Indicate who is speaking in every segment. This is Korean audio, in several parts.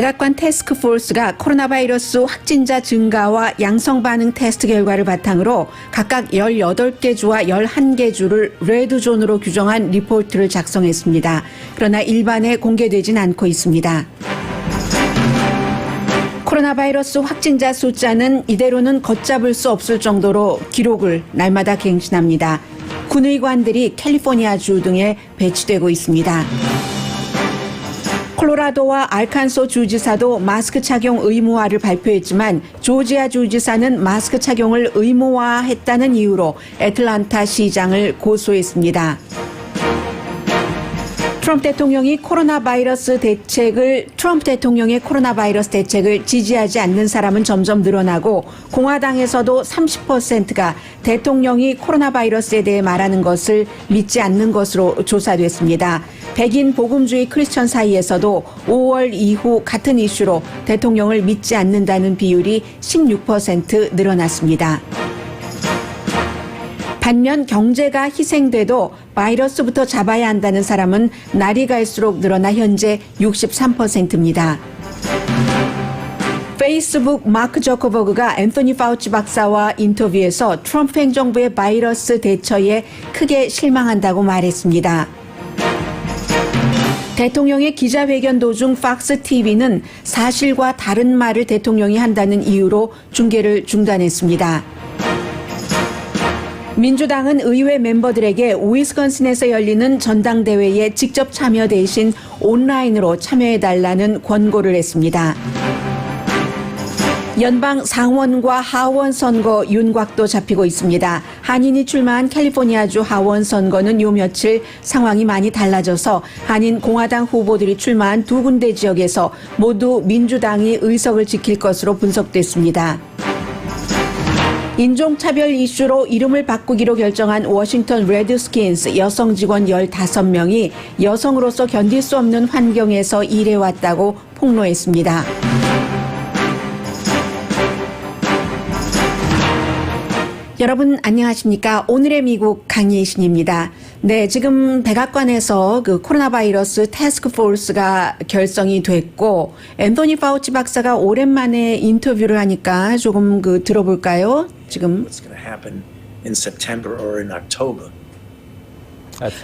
Speaker 1: 백악관 태스크포스가 코로나 바이러스 확진자 증가와 양성 반응 테스트 결과를 바탕으로 각각 18개 주와 11개 주를 레드존으로 규정한 리포트를 작성했습니다. 그러나 일반에 공개되진 않고 있습니다. 코로나 바이러스 확진자 숫자는 이대로는 걷잡을 수 없을 정도로 기록을 날마다 갱신합니다. 군의관들이 캘리포니아주 등에 배치되고 있습니다. 콜로라도와 알칸소 주지사도 마스크 착용 의무화를 발표했지만 조지아 주지사는 마스크 착용을 의무화했다는 이유로 애틀란타 시장을 고소했습니다. 트럼프 대통령의 코로나 바이러스 대책을 지지하지 않는 사람은 점점 늘어나고 공화당에서도 30%가 대통령이 코로나 바이러스에 대해 말하는 것을 믿지 않는 것으로 조사됐습니다. 백인 복음주의 크리스천 사이에서도 5월 이후 같은 이슈로 대통령을 믿지 않는다는 비율이 16% 늘어났습니다. 반면 경제가 희생돼도 바이러스부터 잡아야 한다는 사람은 날이 갈수록 늘어나 현재 63%입니다. 페이스북 마크 저커버그가 앤서니 파우치 박사와 인터뷰에서 트럼프 행정부의 바이러스 대처에 크게 실망한다고 말했습니다. 대통령의 기자회견 도중 팍스TV는 사실과 다른 말을 대통령이 한다는 이유로 중계를 중단했습니다. 민주당은 의회 멤버들에게 위스콘신에서 열리는 전당대회에 직접 참여 대신 온라인으로 참여해달라는 권고를 했습니다. 연방 상원과 하원 선거 윤곽도 잡히고 있습니다. 한인이 출마한 캘리포니아주 하원 선거는 요 며칠 상황이 많이 달라져서 한인 공화당 후보들이 출마한 두 군데 지역에서 모두 민주당이 의석을 지킬 것으로 분석됐습니다. 인종차별 이슈로 이름을 바꾸기로 결정한 워싱턴 레드스킨스 여성 직원 15명이 여성으로서 견딜 수 없는 환경에서 일해왔다고 폭로했습니다. 여러분 안녕하십니까? 오늘의 미국 강예신입니다. 네, 지금 백악관에서 코로나 바이러스 태스크포스가 결성이 됐고 앤서니 파우치 박사가 오랜만에 인터뷰를 하니까 조금 들어볼까요? 지금
Speaker 2: What's going to happen in September or in October?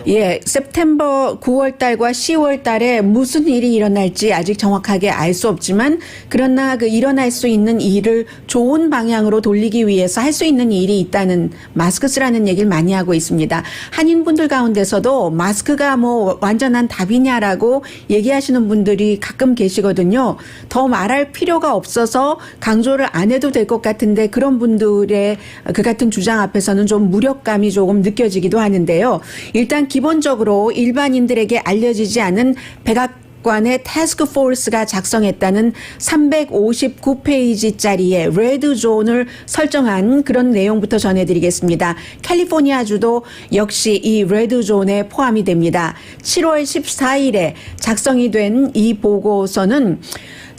Speaker 1: 예, september 9월 달과 10월 달에 무슨 일이 일어날지 아직 정확하게 알 수 없지만 그러나 일어날 수 있는 일을 좋은 방향으로 돌리기 위해서 할 수 있는 일이 있다는 마스크 쓰라는 얘기를 많이 하고 있습니다. 한인분들 가운데서도 마스크가 완전한 답이냐라고 얘기하시는 분들이 가끔 계시거든요. 더 말할 필요가 없어서 강조를 안 해도 될 것 같은데 그런 분들의 그 같은 주장 앞에서는 좀 무력감이 조금 느껴지기도 하는데요. 일단 기본적으로 일반인들에게 알려지지 않은 백악관의 태스크포스가 작성했다는 359페이지짜리의 레드존을 설정한 그런 내용부터 전해드리겠습니다. 캘리포니아주도 역시 이 레드존에 포함이 됩니다. 7월 14일에 작성이 된 이 보고서는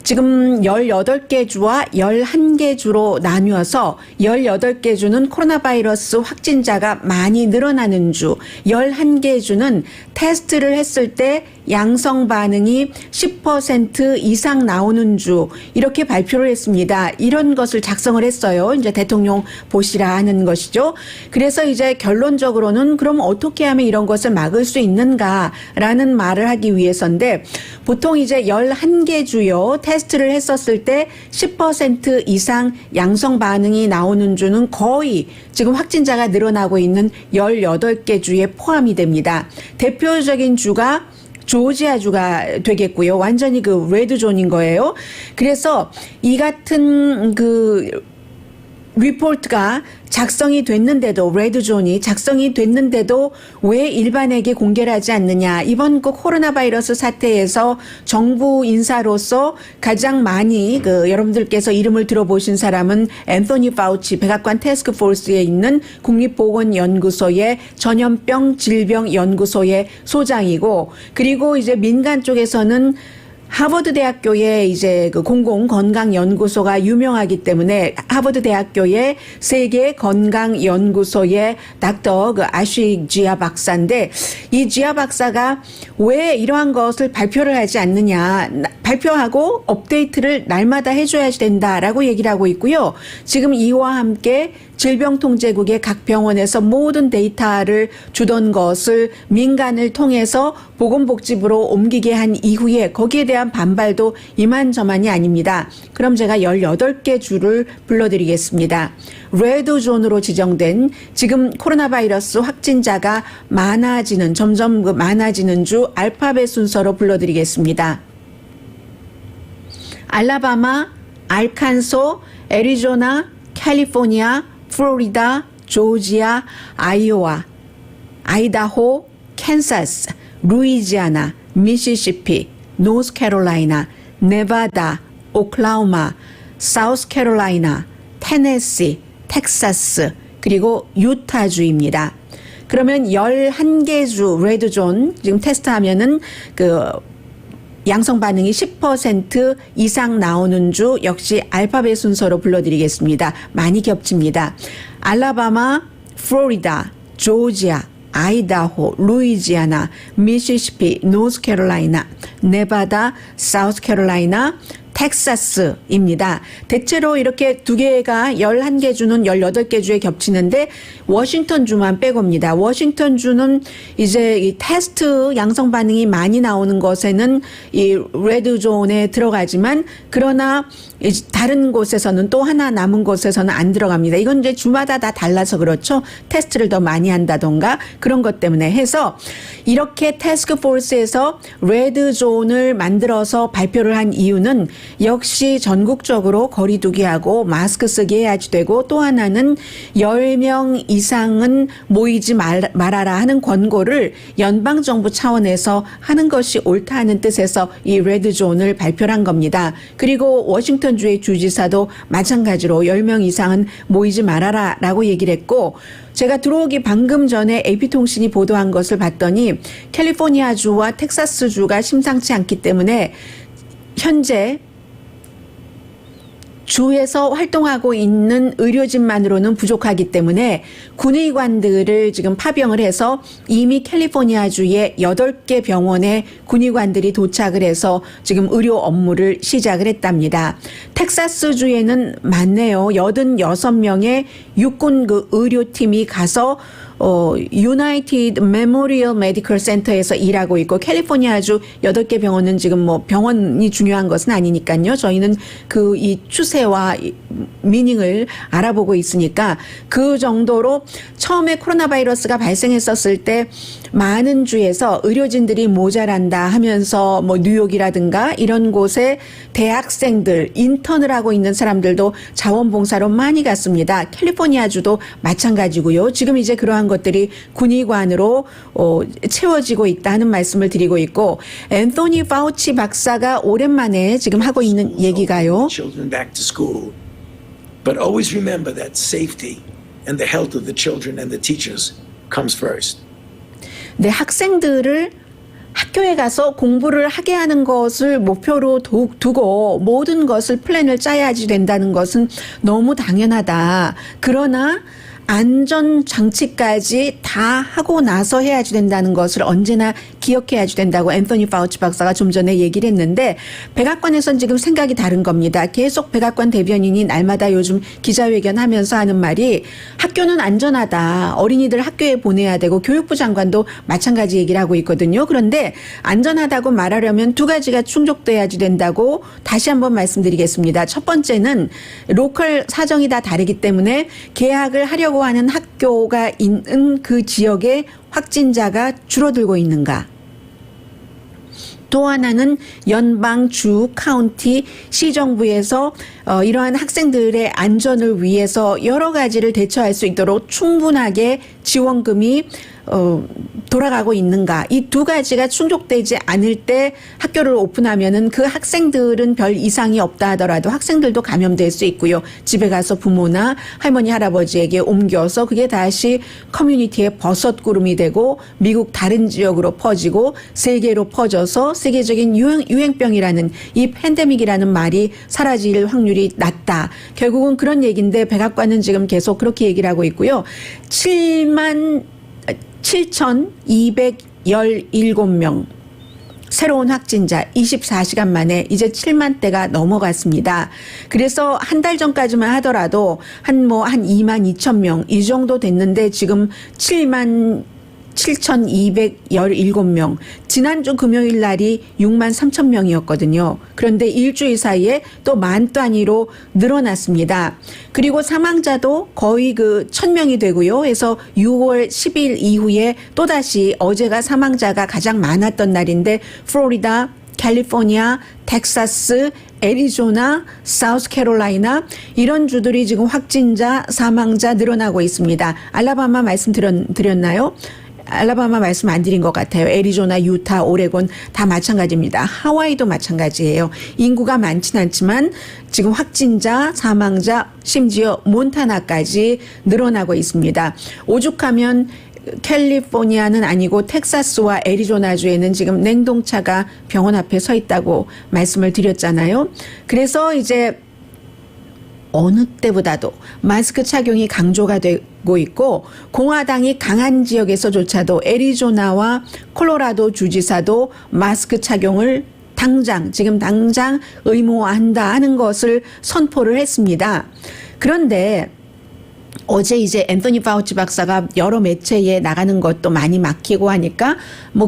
Speaker 1: 지금 18개 주와 11개 주로 나뉘어서 18개 주는 코로나 바이러스 확진자가 많이 늘어나는 주, 11개 주는 테스트를 했을 때 양성 반응이 10% 이상 나오는 주 이렇게 발표를 했습니다. 이런 것을 작성을 했어요. 이제 대통령 보시라 하는 것이죠. 그래서 이제 결론적으로는 그럼 어떻게 하면 이런 것을 막을 수 있는가라는 말을 하기 위해서인데 보통 이제 11개 주요 테스트를 했었을 때 10% 이상 양성 반응이 나오는 주는 거의 지금 확진자가 늘어나고 있는 18개 주에 포함이 됩니다. 대표적인 주가 조지아주가 되겠고요. 완전히 레드존인 거예요. 그래서 이 같은 리포트가 작성이 됐는데도 레드존이 작성이 됐는데도 왜 일반에게 공개를 하지 않느냐. 이번 코로나 바이러스 사태에서 정부 인사로서 가장 많이 여러분들께서 이름을 들어보신 사람은 앤서니 파우치 백악관 태스크포스에 있는 국립보건연구소의 전염병 질병연구소의 소장이고 그리고 이제 민간 쪽에서는 하버드 대학교의 이제 그 공공 건강 연구소가 유명하기 때문에 하버드 대학교의 세계 건강 연구소의 닥터 그 아쉬 지아 박사인데 이 지아 박사가 왜 이러한 것을 발표를 하지 않느냐, 발표하고 업데이트를 날마다 해줘야 된다라고 얘기를 하고 있고요. 지금 이와 함께 질병통제국의 각 병원에서 모든 데이터를 주던 것을 민간을 통해서 보건복지부로 옮기게 한 이후에 거기에 대한 반발도 이만저만이 아닙니다. 그럼 제가 18개 주를 불러드리겠습니다. 레드존으로 지정된 지금 코로나 바이러스 확진자가 많아지는 점점 많아지는 주 알파벳 순서로 불러드리겠습니다. 알라바마, 알칸소, 애리조나, 캘리포니아, 플로리다, 조지아, 아이오와, 아이다호, 캔사스, 루이지아나, 미시시피, 노스캐롤라이나, 네바다, 오클라호마, 사우스캐롤라이나, 테네시, 텍사스, 그리고 유타주입니다. 그러면 11개 주 레드존 지금 테스트하면은 그 양성 반응이 10% 이상 나오는 주 역시 알파벳 순서로 불러드리겠습니다. 많이 겹칩니다. 알라바마, 플로리다, 조지아, 아이다호, 루이지아나, 미시시피, 노스캐롤라이나, 네바다, 사우스캐롤라이나, 텍사스입니다. 대체로 이렇게 두 개가 11개 주는 18개 주에 겹치는데 워싱턴 주만 빼고입니다. 워싱턴 주는 이제 이 테스트 양성 반응이 많이 나오는 것에는 이 레드 존에 들어가지만 그러나 다른 곳에서는 또 하나 남은 곳에서는 안 들어갑니다. 이건 이제 주마다 다 달라서 그렇죠. 테스트를 더 많이 한다던가 그런 것 때문에 해서 이렇게 태스크 포스에서 레드 존을 만들어서 발표를 한 이유는 역시 전국적으로 거리 두기하고 마스크 쓰기 해야지 되고 또 하나는 10명 이상은 모이지 말아라 하는 권고를 연방정부 차원에서 하는 것이 옳다 하는 뜻에서 이 레드존을 발표를 한 겁니다. 그리고 워싱턴주의 주지사도 마찬가지로 10명 이상은 모이지 말아라 라고 얘기를 했고 제가 들어오기 방금 전에 AP통신이 보도한 것을 봤더니 캘리포니아주와 텍사스주가 심상치 않기 때문에 현재 주에서 활동하고 있는 의료진만으로는 부족하기 때문에 군의관들을 지금 파병을 해서 이미 캘리포니아주의 8개 병원에 군의관들이 도착을 해서 지금 의료 업무를 시작을 했답니다. 텍사스주에는 많네요. 86명의 육군 그 의료팀이 가서 유나이티드 메모리얼 메디컬 센터에서 일하고 있고 캘리포니아주 8개 병원은 지금 뭐 병원이 중요한 것은 아니니까요. 저희는 그 이 추세와 미닝을 알아보고 있으니까 그 정도로 처음에 코로나 바이러스가 발생했었을 때 많은 주에서 의료진들이 모자란다 하면서 뭐 뉴욕이라든가 이런 곳에 대학생들 인턴을 하고 있는 사람들도 자원봉사로 많이 갔습니다. 캘리포니아주도 마찬가지고요. 지금 이제 그러한 것들이 군의관으로 채워지고 있다는 말씀을 드리고 있고 앤토니 파우치 박사가 오랜만에 지금 하고 있는 얘기가요.
Speaker 2: Children back to school. But always remember that safety and the health of the children and the teachers comes first.
Speaker 1: 네, 학생들을 학교에 가서 공부를 하게 하는 것을 목표로 두고 모든 것을 플랜을 짜야지 된다는 것은 너무 당연하다. 그러나 안전장치까지 다 하고 나서 해야지 된다는 것을 언제나 기억해야지 된다고 앤토니 파우치 박사가 좀 전에 얘기를 했는데 백악관에선 지금 생각이 다른 겁니다. 계속 백악관 대변인이 날마다 요즘 기자회견 하면서 하는 말이 학교는 안전하다. 어린이들 학교에 보내야 되고 교육부 장관도 마찬가지 얘기를 하고 있거든요. 그런데 안전하다고 말하려면 두 가지가 충족돼야지 된다고 다시 한번 말씀드리겠습니다. 첫 번째는 로컬 사정이 다 다르기 때문에 개학을 하려고 하는 학교가 있는 그 지역에 확진자가 줄어들고 있는가. 또 하나는 연방, 주, 카운티, 시정부에서 이러한 학생들의 안전을 위해서 여러 가지를 대처할 수 있도록 충분하게 지원금이 돌아가고 있는가. 이 두 가지가 충족되지 않을 때 학교를 오픈하면은 그 학생들은 별 이상이 없다 하더라도 학생들도 감염될 수 있고요. 집에 가서 부모나 할머니, 할아버지에게 옮겨서 그게 다시 커뮤니티의 버섯구름이 되고 미국 다른 지역으로 퍼지고 세계로 퍼져서 세계적인 유행병이라는 이 팬데믹이라는 말이 사라질 확률이 낮다. 결국은 그런 얘기인데 백악관은 지금 계속 그렇게 얘기를 하고 있고요. 7,217명 새로운 확진자 24시간 만에 이제 7만 대가 넘어갔습니다. 그래서 한 달 전까지만 하더라도 한 2만 2천 명 이 정도 됐는데 지금 7,217명. 지난주 금요일 날이 6만 3천 명이었거든요. 그런데 일주일 사이에 또 만 단위로 늘어났습니다. 그리고 사망자도 거의 1,000명이 되고요. 해서 6월 10일 이후에 또다시 어제가 사망자가 가장 많았던 날인데 플로리다, 캘리포니아, 텍사스, 애리조나, 사우스캐롤라이나 이런 주들이 지금 확진자, 사망자 늘어나고 있습니다. 알라바마 말씀드렸나요? 알라바마 말씀 안 드린 것 같아요. 애리조나, 유타, 오레곤 다 마찬가지입니다. 하와이도 마찬가지예요. 인구가 많진 않지만 지금 확진자, 사망자, 심지어 몬타나까지 늘어나고 있습니다. 오죽하면 캘리포니아는 아니고 텍사스와 애리조나주에는 지금 냉동차가 병원 앞에 서 있다고 말씀을 드렸잖아요. 그래서 이제 어느 때보다도 마스크 착용이 강조가 되고 있고 공화당이 강한 지역에서조차도 애리조나와 콜로라도 주지사도 마스크 착용을 지금 당장 의무화한다 하는 것을 선포를 했습니다. 그런데 어제 이제 앤서니 파우치 박사가 여러 매체에 나가는 것도 많이 막히고 하니까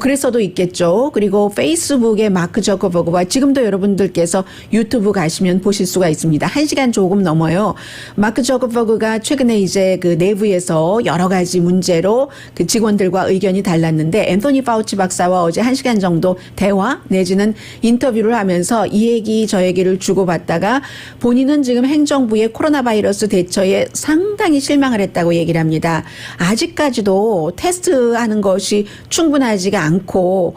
Speaker 1: 그래서도 있겠죠. 그리고 페이스북에 마크 저커버그와 지금도 여러분들께서 유튜브 가시면 보실 수가 있습니다. 1시간 조금 넘어요. 마크 저커버그가 최근에 이제 그 내부에서 여러 가지 문제로 그 직원들과 의견이 달랐는데 앤서니 파우치 박사와 어제 1시간 정도 대화 내지는 인터뷰를 하면서 이 얘기 저 얘기를 주고받다가 본인은 지금 행정부의 코로나 바이러스 대처에 상당히 실망을 했다고 얘기를 합니다. 아직까지도 테스트하는 것이 충분하지가 않고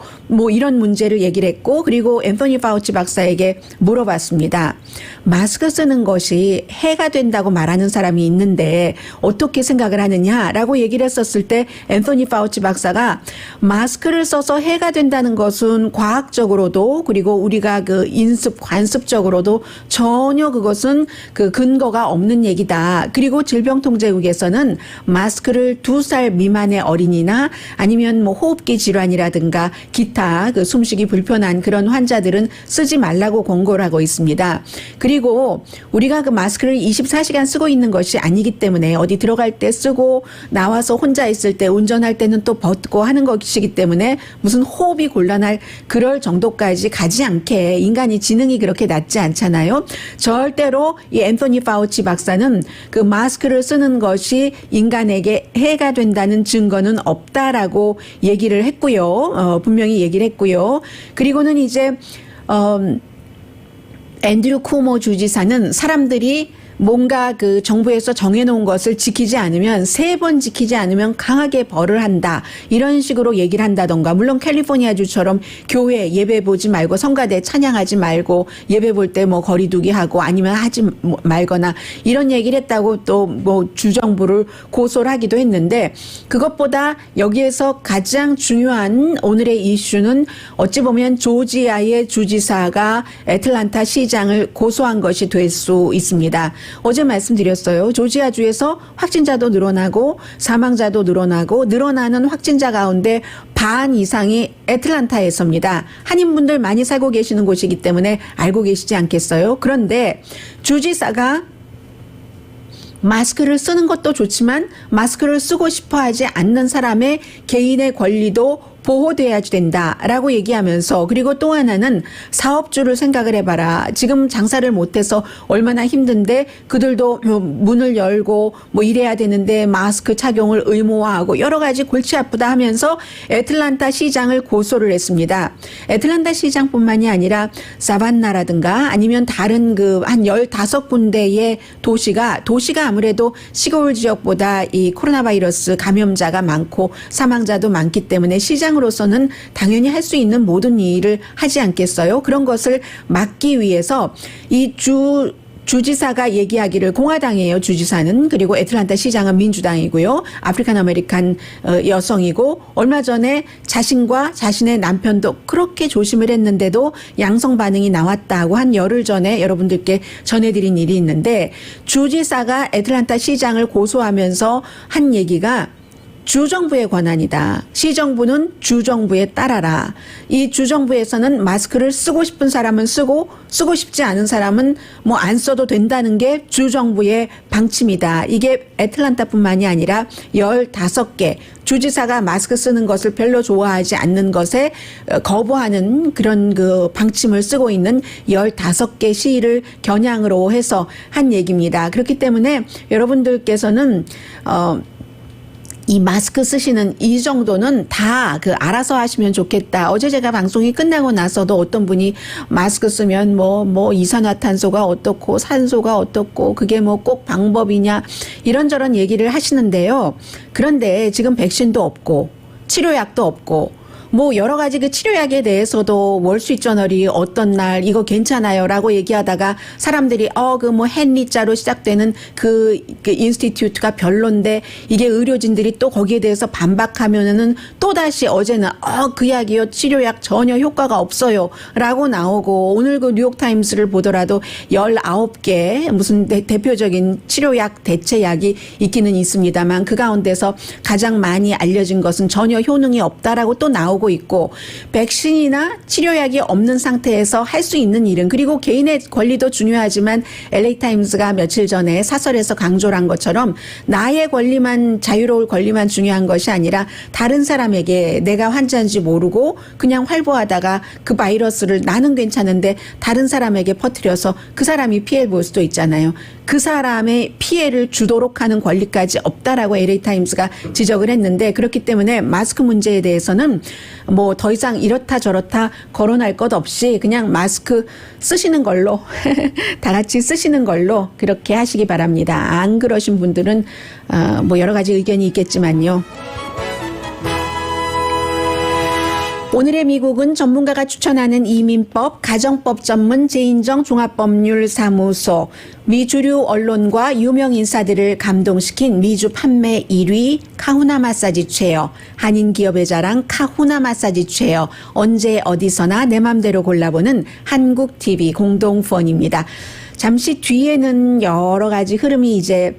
Speaker 1: 이런 문제를 얘기를 했고 그리고 앤서니 파우치 박사에게 물어봤습니다. 마스크 쓰는 것이 해가 된다고 말하는 사람이 있는데 어떻게 생각을 하느냐라고 얘기를 했었을 때 앤서니 파우치 박사가 마스크를 써서 해가 된다는 것은 과학적으로도 그리고 우리가 관습적으로도 전혀 그것은 근거가 없는 얘기다. 그리고 질병통제국에서는 마스크를 2살 미만의 어린이나 아니면 호흡기 질환이라든가 기타 숨쉬기 불편한 그런 환자들은 쓰지 말라고 권고를 하고 있습니다. 그리고 우리가 마스크를 24시간 쓰고 있는 것이 아니기 때문에 어디 들어갈 때 쓰고 나와서 혼자 있을 때 운전할 때는 또 벗고 하는 것이기 때문에 무슨 호흡이 곤란할 그럴 정도까지 가지 않게 인간이 지능이 그렇게 낮지 않잖아요. 절대로 이 앤서니 파우치 박사는 그 마스크를 쓰는 것이 인간에게 해가 된다는 증거는 없다라고 얘기를 했고요. 분명히 얘기를 했고요. 그리고는 이제 앤드류 쿠오모 주지사는 사람들이 뭔가 정부에서 정해놓은 것을 지키지 않으면 3번 지키지 않으면 강하게 벌을 한다. 이런 식으로 얘기를 한다던가 물론 캘리포니아주처럼 교회 예배 보지 말고 성가대 찬양하지 말고 예배 볼 때 거리두기 하고 아니면 하지 말거나 이런 얘기를 했다고 또 주정부를 고소를 하기도 했는데 그것보다 여기에서 가장 중요한 오늘의 이슈는 어찌 보면 조지아의 주지사가 애틀란타 시장을 고소한 것이 될 수 있습니다. 어제 말씀드렸어요. 조지아주에서 확진자도 늘어나고 사망자도 늘어나고 늘어나는 확진자 가운데 반 이상이 애틀란타에서입니다. 한인분들 많이 살고 계시는 곳이기 때문에 알고 계시지 않겠어요? 그런데 주지사가 마스크를 쓰는 것도 좋지만 마스크를 쓰고 싶어 하지 않는 사람의 개인의 권리도 보호돼야 된다라고 얘기하면서 그리고 또 하나는 사업주를 생각을 해봐라. 지금 장사를 못해서 얼마나 힘든데 그들도 문을 열고 뭐 이래야 되는데 마스크 착용을 의무화하고 여러 가지 골치 아프다 하면서 애틀란타 시장을 고소를 했습니다. 애틀란타 시장뿐만이 아니라 사반나라든가 아니면 다른 그 한 15군데의 도시가 아무래도 시골 지역보다 이 코로나 바이러스 감염자가 많고 사망자도 많기 때문에 시장으로서는 당연히 할 수 있는 모든 일을 하지 않겠어요? 그런 것을 막기 위해서 이 주지사가 얘기하기를 공화당이에요. 주지사는. 그리고 애틀란타 시장은 민주당이고요. 아프리칸 아메리칸 여성이고 얼마 전에 자신과 자신의 남편도 그렇게 조심을 했는데도 양성 반응이 나왔다고 한 열흘 전에 여러분들께 전해드린 일이 있는데 주지사가 애틀란타 시장을 고소하면서 한 얘기가 주정부의 권한이다. 시정부는 주정부에 따라라. 이 주정부에서는 마스크를 쓰고 싶은 사람은 쓰고 싶지 않은 사람은 뭐 안 써도 된다는 게 주정부의 방침이다. 이게 애틀란타뿐만이 아니라 15개 주지사가 마스크 쓰는 것을 별로 좋아하지 않는 것에 거부하는 그런 그 방침을 쓰고 있는 15개 시를 겨냥으로 해서 한 얘기입니다. 그렇기 때문에 여러분들께서는 이 마스크 쓰시는 이 정도는 다 그 알아서 하시면 좋겠다. 어제 제가 방송이 끝나고 나서도 어떤 분이 마스크 쓰면 뭐 이산화탄소가 어떻고 산소가 어떻고 그게 뭐 꼭 방법이냐 이런저런 얘기를 하시는데요. 그런데 지금 백신도 없고 치료약도 없고 뭐 여러 가지 그 치료약에 대해서도 월스트리트저널이 어떤 날 이거 괜찮아요라고 얘기하다가 사람들이 그 뭐 헨리자로 시작되는 그 인스티튜트가 별론데 이게 의료진들이 또 거기에 대해서 반박하면은 또 다시 어제는 그 약이요 치료약 전혀 효과가 없어요라고 나오고 오늘 그 뉴욕 타임스를 보더라도 19개 무슨 대표적인 치료약 대체약이 있기는 있습니다만 그 가운데서 가장 많이 알려진 것은 전혀 효능이 없다라고 또 나오고 있고 백신이나 치료약이 없는 상태에서 할 수 있는 일은 그리고 개인의 권리도 중요하지만 LA 타임스가 며칠 전에 사설에서 강조를 한 것처럼 나의 권리만 자유로울 권리만 중요한 것이 아니라 다른 사람에게 내가 환자인지 모르고 그냥 활보하다가 그 바이러스를 나는 괜찮은데 다른 사람에게 퍼뜨려서 그 사람이 피해 볼 수도 있잖아요. 그 사람의 피해를 주도록 하는 권리까지 없다라고 LA 타임스가 지적을 했는데 그렇기 때문에 마스크 문제에 대해서는 뭐 더 이상 이렇다 저렇다 거론할 것 없이 그냥 마스크 쓰시는 걸로 다 같이 쓰시는 걸로 그렇게 하시기 바랍니다. 안 그러신 분들은 뭐 여러 가지 의견이 있겠지만요. 오늘의 미국은 전문가가 추천하는 이민법, 가정법 전문 제인정 종합법률사무소, 미주류 언론과 유명 인사들을 감동시킨 미주 판매 1위 카후나 마사지 체어, 한인 기업의 자랑 카후나 마사지 체어, 언제 어디서나 내 맘대로 골라보는 한국 TV 공동 후원입니다. 잠시 뒤에는 여러 가지 흐름이 이제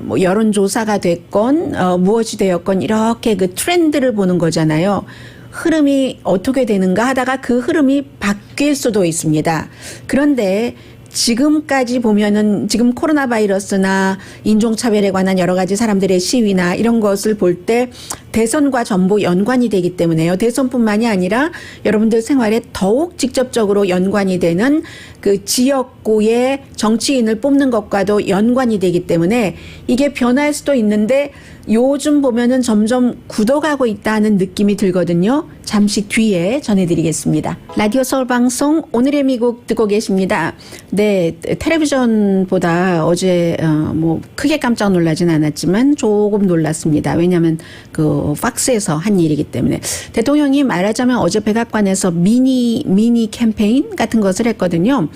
Speaker 1: 뭐 여론조사가 됐건 무엇이 되었건 이렇게 그 트렌드를 보는 거잖아요. 흐름이 어떻게 되는가 하다가 그 흐름이 바뀔 수도 있습니다. 그런데 지금까지 보면은 지금 코로나 바이러스나 인종차별에 관한 여러 가지 사람들의 시위나 이런 것을 볼 때 대선과 전부 연관이 되기 때문에요. 대선뿐만이 아니라 여러분들 생활에 더욱 직접적으로 연관이 되는 그 지역구의 정치인을 뽑는 것과도 연관이 되기 때문에 이게 변할 수도 있는데 요즘 보면은 점점 굳어가고 있다는 느낌이 들거든요. 잠시 뒤에 전해드리겠습니다. 라디오 서울 방송 오늘의 미국 듣고 계십니다. 네, 텔레비전보다 어제 뭐 크게 깜짝 놀라진 않았지만 조금 놀랐습니다. 왜냐하면 그 팍스에서 한 일이기 때문에 대통령이 말하자면 어제 백악관에서 미니 캠페인 같은 것을 했거든요.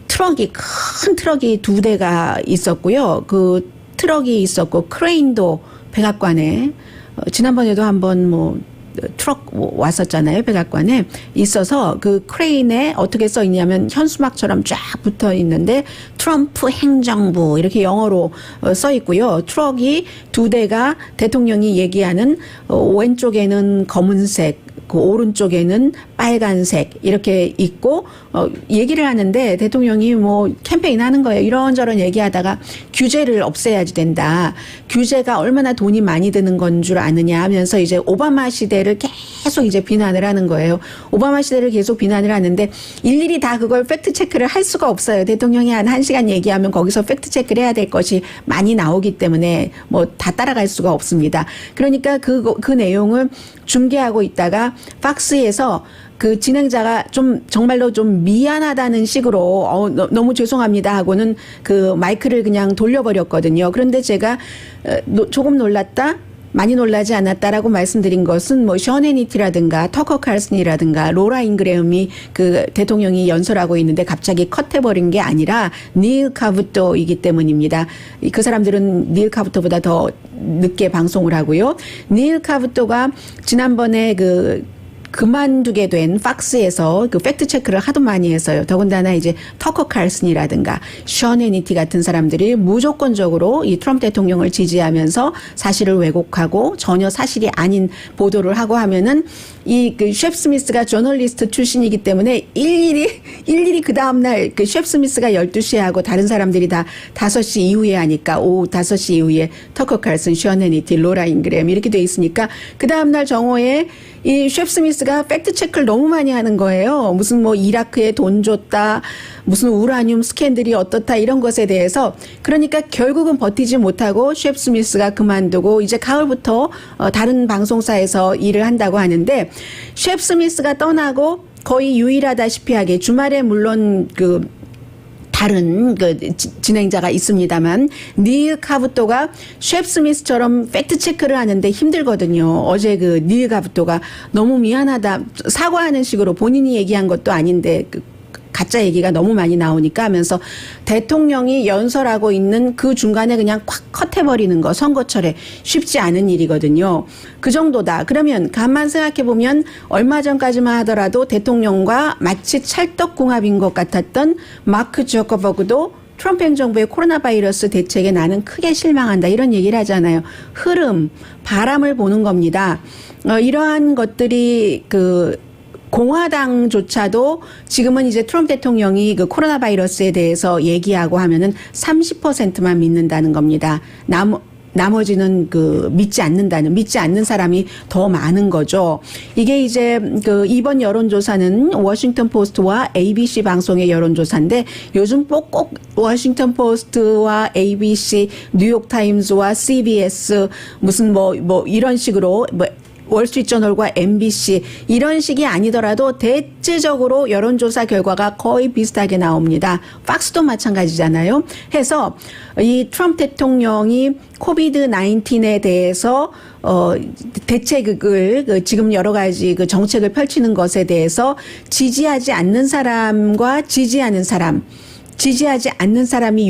Speaker 1: 큰 트럭이 2대가 있었고요. 그 트럭이 있었고 크레인도 백악관에 지난번에도 한번 뭐 트럭 왔었잖아요. 백악관에 있어서 그 크레인에 어떻게 써 있냐면 현수막처럼 쫙 붙어 있는데 트럼프 행정부 이렇게 영어로 써 있고요. 트럭이 2대가 대통령이 얘기하는 왼쪽에는 검은색 그 오른쪽에는 빨간색 이렇게 있고 얘기를 하는데 대통령이 뭐 캠페인 하는 거예요. 이런저런 얘기하다가 규제를 없애야지 된다. 규제가 얼마나 돈이 많이 드는 건 줄 아느냐 하면서 이제 오바마 시대를 계속 이제 비난을 하는 거예요. 오바마 시대를 계속 비난을 하는데 일일이 다 그걸 팩트 체크를 할 수가 없어요. 대통령이 한 1시간 얘기하면 거기서 팩트 체크를 해야 될 것이 많이 나오기 때문에 뭐 다 따라갈 수가 없습니다. 그러니까 그 내용을 중계하고 있다가 팍스에서 그 진행자가 좀 정말로 좀 미안하다는 식으로 너무 죄송합니다 하고는 그 마이크를 그냥 돌려버렸거든요. 그런데 제가 조금 놀랐다. 많이 놀라지 않았다라고 말씀드린 것은 뭐 션 해니티라든가 터커 칼슨이라든가 로라 잉그레엄이 그 대통령이 연설하고 있는데 갑자기 컷해버린 게 아니라 닐 카부토이기 때문입니다. 그 사람들은 닐 카부토보다 더 늦게 방송을 하고요. 닐 카부토가 지난번에 그만두게 된 팍스에서 그 팩트 체크를 하도 많이 했어요. 더군다나 이제 터커 칼슨이라든가 션 해니티 같은 사람들이 무조건적으로 이 트럼프 대통령을 지지하면서 사실을 왜곡하고 전혀 사실이 아닌 보도를 하고 하면은 이 그 셰프 스미스가 저널리스트 출신이기 때문에 일일이 그 다음날 그 셰프 스미스가 12시에 하고 다른 사람들이 다 5시 이후에 하니까 오후 5시 이후에 터커 칼슨, 션 해니티, 로라 잉그램 이렇게 돼 있으니까 그 다음날 정오에 이 셰프 스미스가 팩트 체크를 너무 많이 하는 거예요. 무슨 뭐 이라크에 돈 줬다, 무슨 우라늄 스캔들이 어떻다 이런 것에 대해서. 그러니까 결국은 버티지 못하고 셰프 스미스가 그만두고 이제 가을부터 다른 방송사에서 일을 한다고 하는데 셰프 스미스가 떠나고 거의 유일하다시피 하게 주말에 물론 다른 진행자가 있습니다만 닐 카부토가 셰프 스미스처럼 팩트 체크를 하는데 힘들거든요. 어제 닐 카부토가 너무 미안하다 사과하는 식으로 본인이 얘기한 것도 아닌데 가짜 얘기가 너무 많이 나오니까 하면서 대통령이 연설하고 있는 그 중간에 그냥 콱 컷해버리는 거 선거철에 쉽지 않은 일이거든요. 그 정도다. 그러면 가만 생각해보면 얼마 전까지만 하더라도 대통령과 마치 찰떡궁합인 것 같았던 마크 저커버그도 트럼프 행정부의 코로나 바이러스 대책에 나는 크게 실망한다 이런 얘기를 하잖아요. 흐름, 바람을 보는 겁니다. 이러한 것들이 공화당조차도 지금은 이제 트럼프 대통령이 그 코로나 바이러스에 대해서 얘기하고 하면은 30%만 믿는다는 겁니다. 나머지는 믿지 않는 사람이 더 많은 거죠. 이게 이제 이번 여론조사는 워싱턴 포스트와 ABC 방송의 여론조사인데 요즘 꼭 워싱턴 포스트와 ABC, 뉴욕 타임즈와 CBS 무슨 뭐 이런 식으로 월스트리트저널과 MBC 이런 식이 아니더라도 대체적으로 여론조사 결과가 거의 비슷하게 나옵니다. 팍스도 마찬가지잖아요. 해서 이 트럼프 대통령이 코비드 19에 대해서 대책을 지금 여러 가지 정책을 펼치는 것에 대해서 지지하지 않는 사람과 지지하는 사람이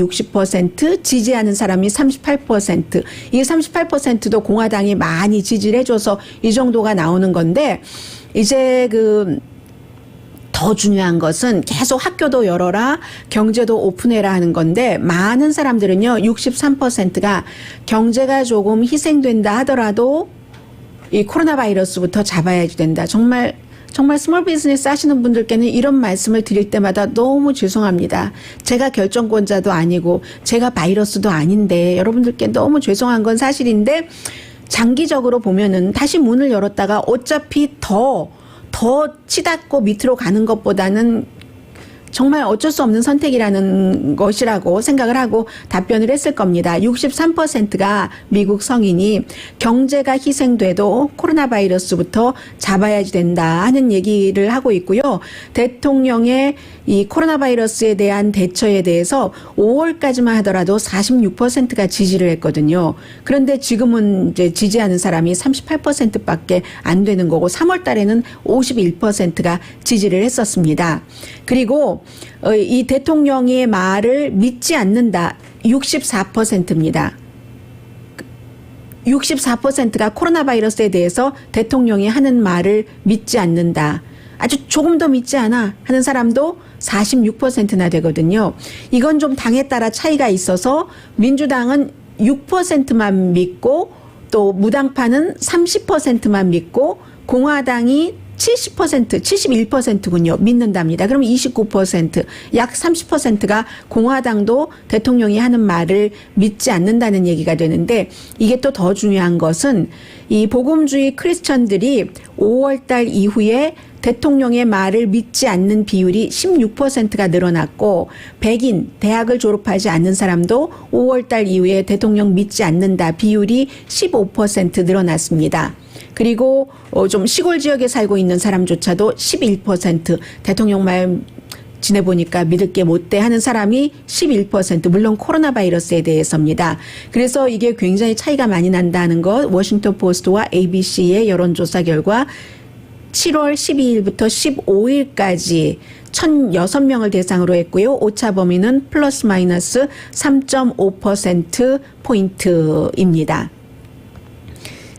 Speaker 1: 60%, 지지하는 사람이 38%. 이 38%도 공화당이 많이 지지를 해줘서 이 정도가 나오는 건데, 이제 더 중요한 것은 계속 학교도 열어라, 경제도 오픈해라 하는 건데, 많은 사람들은요, 63%가 경제가 조금 희생된다 하더라도 이 코로나 바이러스부터 잡아야지 된다. 정말 스몰 비즈니스 하시는 분들께는 이런 말씀을 드릴 때마다 너무 죄송합니다. 제가 결정권자도 아니고 제가 바이러스도 아닌데 여러분들께 너무 죄송한 건 사실인데 장기적으로 보면은 다시 문을 열었다가 어차피 더 치닫고 밑으로 가는 것보다는 정말 어쩔 수 없는 선택이라는 것이라고 생각을 하고 답변을 했을 겁니다. 63%가 미국 성인이 경제가 희생돼도 코로나 바이러스부터 잡아야지 된다 하는 얘기를 하고 있고요. 대통령의 이 코로나 바이러스에 대한 대처에 대해서 5월까지만 하더라도 46%가 지지를 했거든요. 그런데 지금은 이제 지지하는 사람이 38%밖에 안 되는 거고 3월 달에는 51%가 지지를 했었습니다. 그리고 이 대통령의 말을 믿지 않는다. 64%입니다. 64%가 코로나 바이러스에 대해서 대통령이 하는 말을 믿지 않는다. 아주 조금 더 믿지 않아 하는 사람도 46%나 되거든요. 이건 좀 당에 따라 차이가 있어서 민주당은 6%만 믿고 또 무당파는 30%만 믿고 공화당이 70%, 71%군요. 믿는답니다. 그럼 29%, 약 30%가 공화당도 대통령이 하는 말을 믿지 않는다는 얘기가 되는데 이게 또 더 중요한 것은 이 복음주의 크리스천들이 5월 달 이후에 대통령의 말을 믿지 않는 비율이 16%가 늘어났고 백인, 대학을 졸업하지 않는 사람도 5월 달 이후에 대통령 믿지 않는다 비율이 15% 늘어났습니다. 그리고 좀 시골 지역에 살고 있는 사람조차도 11% 대통령 말 지내보니까 믿을 게 못돼 하는 사람이 11%, 물론 코로나 바이러스에 대해서입니다. 그래서 이게 굉장히 차이가 많이 난다는 것, 워싱턴 포스트와 ABC의 여론조사 결과 7월 12일부터 15일까지 1,006명을 대상으로 했고요. 오차 범위는 플러스 마이너스 3.5%포인트입니다.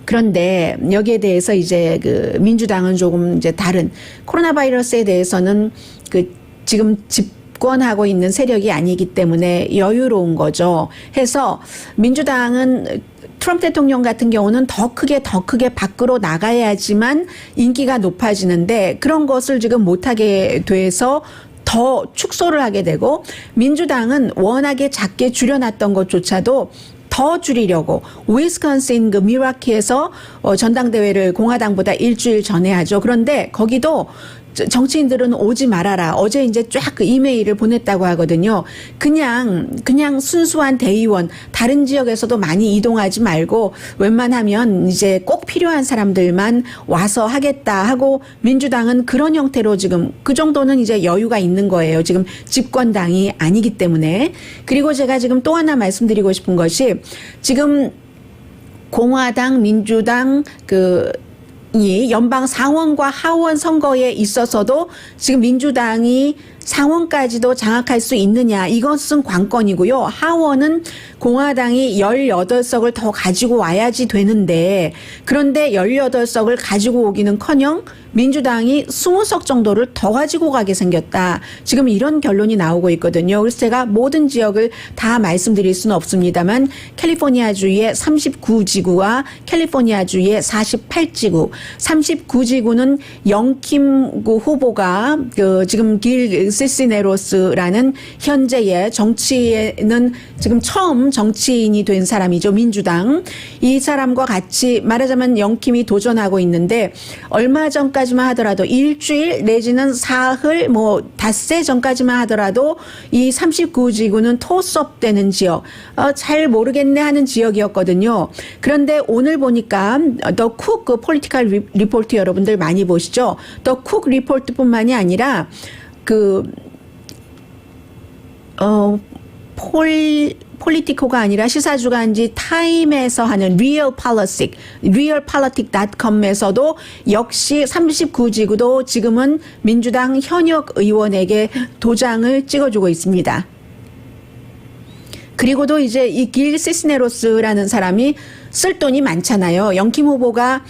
Speaker 1: 그런데 여기에 대해서 이제 그 민주당은 조금 이제 다른 코로나 바이러스에 대해서는 그 지금 집권하고 있는 세력이 아니기 때문에 여유로운 거죠. 해서 민주당은 트럼프 대통령 같은 경우는 더 크게 밖으로 나가야지만 인기가 높아지는데 그런 것을 지금 못하게 돼서 더 축소를 하게 되고 민주당은 워낙에 작게 줄여놨던 것조차도 더 줄이려고 위스콘신 그 밀워키에서 전당대회를 공화당보다 일주일 전에 하죠. 그런데 거기도 정치인들은 오지 말아라. 어제 이제 쫙 그 이메일을 보냈다고 하거든요. 그냥 순수한 대의원, 다른 지역에서도 많이 이동하지 말고 웬만하면 이제 꼭 필요한 사람들만 와서 하겠다 하고 민주당은 그런 형태로 지금 그 정도는 이제 여유가 있는 거예요. 지금 집권당이 아니기 때문에. 그리고 제가 지금 또 하나 말씀드리고 싶은 것이 지금 공화당, 민주당 이 연방 상원과 하원 선거에 있어서도 지금 민주당이 상원까지도 장악할 수 있느냐 이것은 관건이고요. 하원은 공화당이 18석을 더 가지고 와야지 되는데 그런데 18석을 가지고 오기는커녕 민주당이 20석 정도를 더 가지고 가게 생겼다. 지금 이런 결론이 나오고 있거든요. 그래서 제가 모든 지역을 다 말씀드릴 수는 없습니다만 캘리포니아주의 39지구와 캘리포니아주의 48지구 39지구는 영킴 후보가 지금 길 시스네로스라는 현재의 정치에는 지금 처음 정치인이 된 사람이죠. 민주당. 이 사람과 같이 말하자면 영킴이 도전하고 있는데 얼마 전까지만 하더라도 일주일 내지는 사흘 닷새 전까지만 하더라도 이 39지구는 토스업 되는 지역 잘 모르겠네 하는 지역이었거든요. 그런데 오늘 보니까 더 쿡 폴리티컬 리포트 여러분들 많이 보시죠. 더 쿡 리포트뿐만이 아니라 폴리티코가 아니라 시사주간지 타임에서 하는 realpolitic.com에서도 역시 39지구도 지금은 민주당 현역 의원에게 도장을 찍어주고 있습니다. 그리고도 이제 이 길 시스네로스라는 사람이 쓸 돈이 많잖아요. 영킴 후보가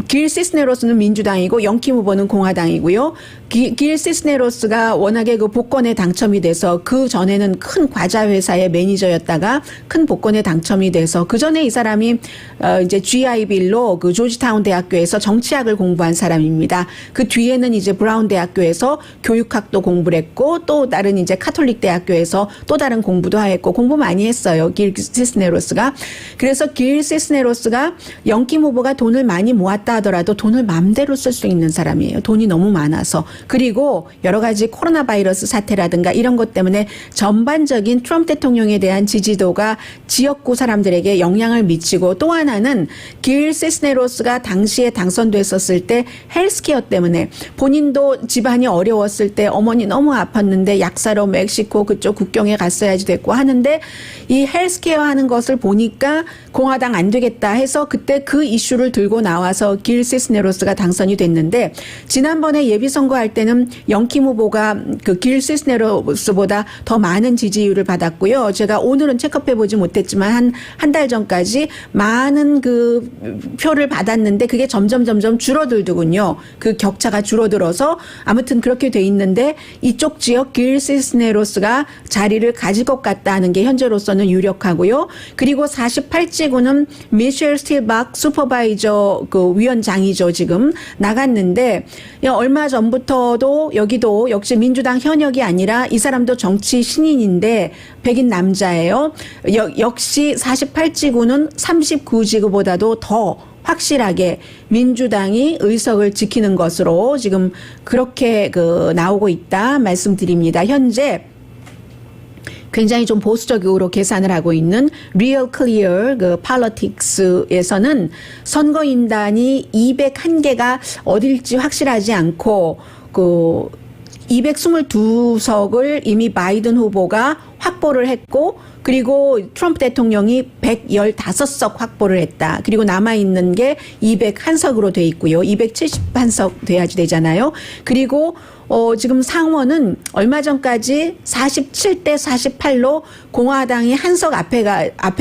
Speaker 1: 길 시스네로스는 민주당이고 영킴 후보는 공화당이고요. 길 시스네로스가 워낙에 복권에 당첨이 돼서 그 전에는 큰 과자 회사의 매니저였다가 큰 복권에 당첨이 돼서 그 전에 이 사람이 이제 GI 빌로 조지타운 대학교에서 정치학을 공부한 사람입니다. 그 뒤에는 이제 브라운 대학교에서 교육학도 공부를 했고 또 다른 이제 카톨릭 대학교에서 또 다른 공부도 했고 공부 많이 했어요. 길 시스네로스가. 그래서 길 시스네로스가 영킴 후보가 돈을 많이 모았다 하더라도 돈을 마음대로 쓸 수 있는 사람이에요. 돈이 너무 많아서. 그리고 여러 가지 코로나 바이러스 사태라든가 이런 것 때문에 전반적인 트럼프 대통령에 대한 지지도가 지역구 사람들에게 영향을 미치고 또 하나는 길 시스네로스가 당시에 당선됐었을 때 헬스케어 때문에 본인도 집안이 어려웠을 때 어머니 너무 아팠는데 약 사러 멕시코 그쪽 국경에 갔어야지 됐고 하는데 이 헬스케어 하는 것을 보니까 공화당 안 되겠다 해서 그때 그 이슈를 들고 나와서 길 시스네로스가 당선이 됐는데 지난번에 예비선거할 때는 영킴 후보가 길 시스네로스보다 더 많은 지지율을 받았고요. 제가 오늘은 체크해보지 못했지만 한 달 전까지 많은 표를 받았는데 그게 점점 줄어들더군요. 그 격차가 줄어들어서 아무튼 그렇게 돼 있는데 이쪽 지역 길 시스네로스가 자리를 가질 것 같다는 게 현재로서는 유력하고요. 그리고 48지구는 미셸 스틸박 슈퍼바이저 그 위원장이죠. 지금 나갔는데 얼마 전부터도 여기도 역시 민주당 현역이 아니라 이 사람도 정치 신인인데 백인 남자예요. 역시 48지구는 39지구보다도 더 확실하게 민주당이 의석을 지키는 것으로 지금 그렇게 나오고 있다 말씀드립니다. 현재 굉장히 좀 보수적으로 계산을 하고 있는 Real Clear Politics에서는 선거인단이 201개가 어딜지 확실하지 않고 222석을 이미 바이든 후보가 확보를 했고 그리고 트럼프 대통령이 115석 확보를 했다. 그리고 남아있는 게 201석으로 돼 있고요. 271석 돼야지 되잖아요. 그리고 지금 상원은 얼마 전까지 47대 48로 공화당이 한 석 앞에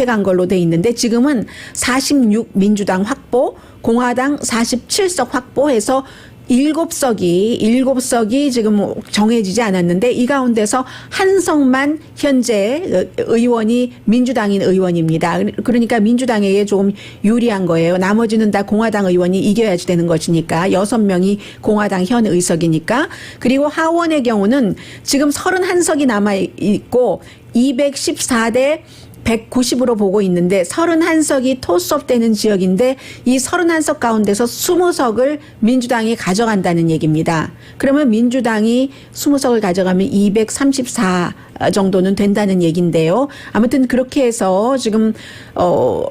Speaker 1: 간 걸로 돼 있는데 지금은 46 민주당 확보, 공화당 47석 확보해서 7석이 지금 정해지지 않았는데 이 가운데서 한 석만 현재 의원이 민주당인 의원입니다. 그러니까 민주당에게 조금 유리한 거예요. 나머지는 다 공화당 의원이 이겨야지 되는 것이니까 6명이 공화당 현 의석이니까. 그리고 하원의 경우는 지금 31석이 남아있고 214대 190으로 보고 있는데 31석이 토스업 되는 지역인데 이 31석 가운데서 20석을 민주당이 가져간다는 얘기입니다. 그러면 민주당이 20석을 가져가면 234 정도는 된다는 얘기인데요. 아무튼 그렇게 해서 지금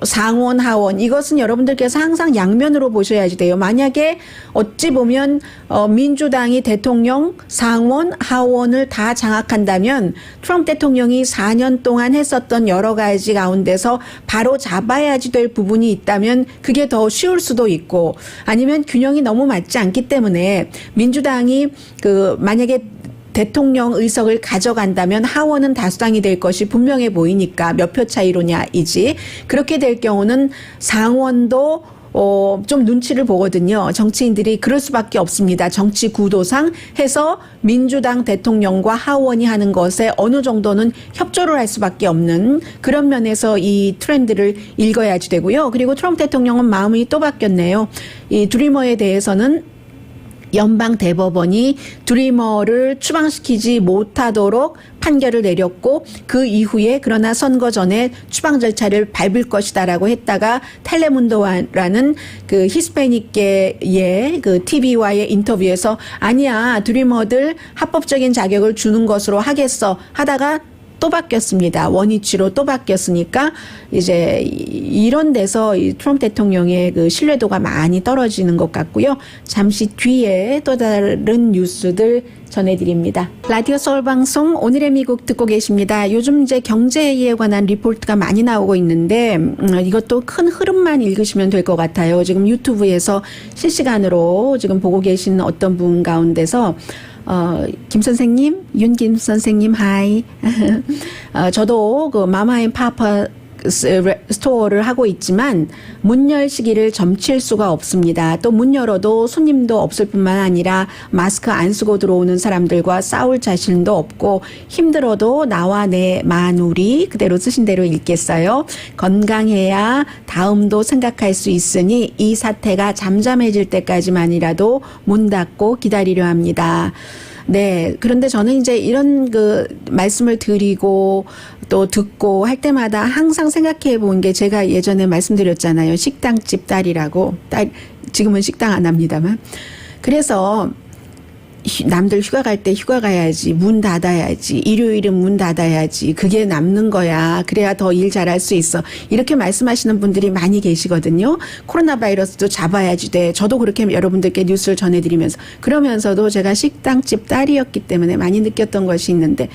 Speaker 1: 상원, 하원 이것은 여러분들께서 항상 양면으로 보셔야지 돼요. 만약에 어찌 보면 민주당이 대통령, 상원, 하원을 다 장악한다면 트럼프 대통령이 4년 동안 했었던 여러 가지 가운데서 바로 잡아야지 될 부분이 있다면 그게 더 쉬울 수도 있고 아니면 균형이 너무 맞지 않기 때문에 민주당이 만약에 대통령 의석을 가져간다면 하원은 다수당이 될 것이 분명해 보이니까 몇 표 차이로냐이지. 그렇게 될 경우는 상원도 좀 눈치를 보거든요. 정치인들이 그럴 수밖에 없습니다. 정치 구도상 해서 민주당 대통령과 하원이 하는 것에 어느 정도는 협조를 할 수밖에 없는 그런 면에서 이 트렌드를 읽어야지 되고요. 그리고 트럼프 대통령은 마음이 또 바뀌었네요. 이 드리머에 대해서는 연방 대법원이 드리머를 추방시키지 못하도록 판결을 내렸고 그 이후에 그러나 선거 전에 추방 절차를 밟을 것이다라고 했다가 텔레문도라는 그 히스패닉계의 그 TV와의 인터뷰에서 아니야 드리머들 합법적인 자격을 주는 것으로 하겠어 하다가 또 바뀌었습니다. 원위치로 또 바뀌었으니까 이제 이런 데서 이 트럼프 대통령의 그 신뢰도가 많이 떨어지는 것 같고요. 잠시 뒤에 또 다른 뉴스들 전해드립니다. 라디오 서울 방송 오늘의 미국 듣고 계십니다. 요즘 이제 경제에 관한 리포트가 많이 나오고 있는데 이것도 큰 흐름만 읽으시면 될 것 같아요. 지금 유튜브에서 실시간으로 지금 보고 계신 어떤 분 가운데서 김 선생님, 윤김 선생님, 하이. 저도 그 마마앤 파파 스토어를 하고 있지만 문 열 시기를 점칠 수가 없습니다. 또 문 열어도 손님도 없을 뿐만 아니라 마스크 안 쓰고 들어오는 사람들과 싸울 자신도 없고 힘들어도 나와 내 마누리 그대로 쓰신 대로 읽겠어요. 건강해야 다음도 생각할 수 있으니 이 사태가 잠잠해질 때까지만이라도 문 닫고 기다리려 합니다. 네. 그런데 저는 이제 이런 그 말씀을 드리고 또 듣고 할 때마다 항상 생각해 본 게 제가 예전에 말씀드렸잖아요. 식당집 딸이라고. 지금은 식당 안 합니다만. 그래서 남들 휴가 갈 때 휴가 가야지. 문 닫아야지. 일요일은 문 닫아야지. 그게 남는 거야. 그래야 더 일 잘할 수 있어. 이렇게 말씀하시는 분들이 많이 계시거든요. 코로나 바이러스도 잡아야지 돼. 저도 그렇게 여러분들께 뉴스를 전해드리면서 그러면서도 제가 식당집 딸이었기 때문에 많이 느꼈던 것이 있는데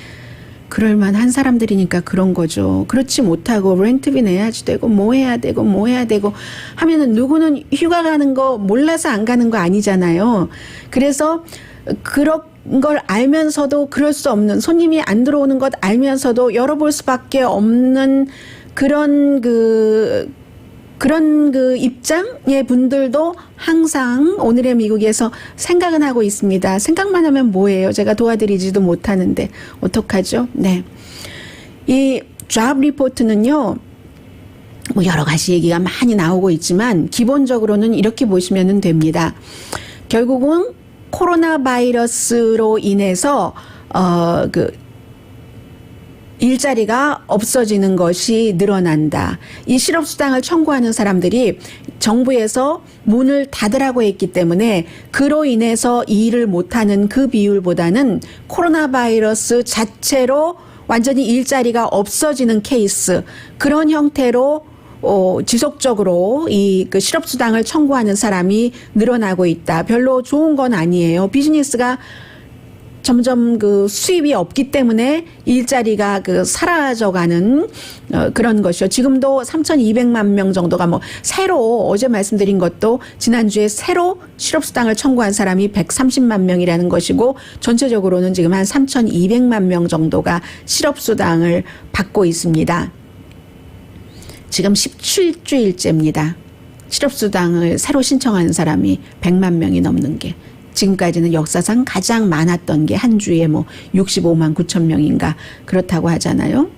Speaker 1: 그럴만한 사람들이니까 그런 거죠. 그렇지 못하고 렌트비 내야지 되고 뭐 해야 되고 뭐 해야 되고 하면은 누구는 휴가 가는 거 몰라서 안 가는 거 아니잖아요. 그래서 그런 걸 알면서도 그럴 수 없는 손님이 안 들어오는 것 알면서도 열어볼 수밖에 없는 그런 입장의 분들도 항상 오늘의 미국에서 생각은 하고 있습니다. 생각만 하면 뭐예요? 제가 도와드리지도 못하는데 어떡하죠? 네. 이 잡 리포트는요. 뭐 여러 가지 얘기가 많이 나오고 있지만 기본적으로는 이렇게 보시면 됩니다. 결국은 코로나 바이러스로 인해서 일자리가 없어지는 것이 늘어난다. 이 실업수당을 청구하는 사람들이 정부에서 문을 닫으라고 했기 때문에 그로 인해서 일을 못하는 그 비율보다는 코로나 바이러스 자체로 완전히 일자리가 없어지는 케이스, 그런 형태로 지속적으로 그 실업수당을 청구하는 사람이 늘어나고 있다. 별로 좋은 건 아니에요. 비즈니스가 점점 수입이 없기 때문에 일자리가 사라져가는 그런 것이요. 지금도 3,200만 명 정도가 새로 어제 말씀드린 것도 지난주에 새로 실업수당을 청구한 사람이 130만 명이라는 것이고 전체적으로는 지금 한 3,200만 명 정도가 실업수당을 받고 있습니다. 지금 17주일째입니다. 실업수당을 새로 신청하는 사람이 100만 명이 넘는 게. 지금까지는 역사상 가장 많았던 게 한 주에 65만 9천 명인가 그렇다고 하잖아요.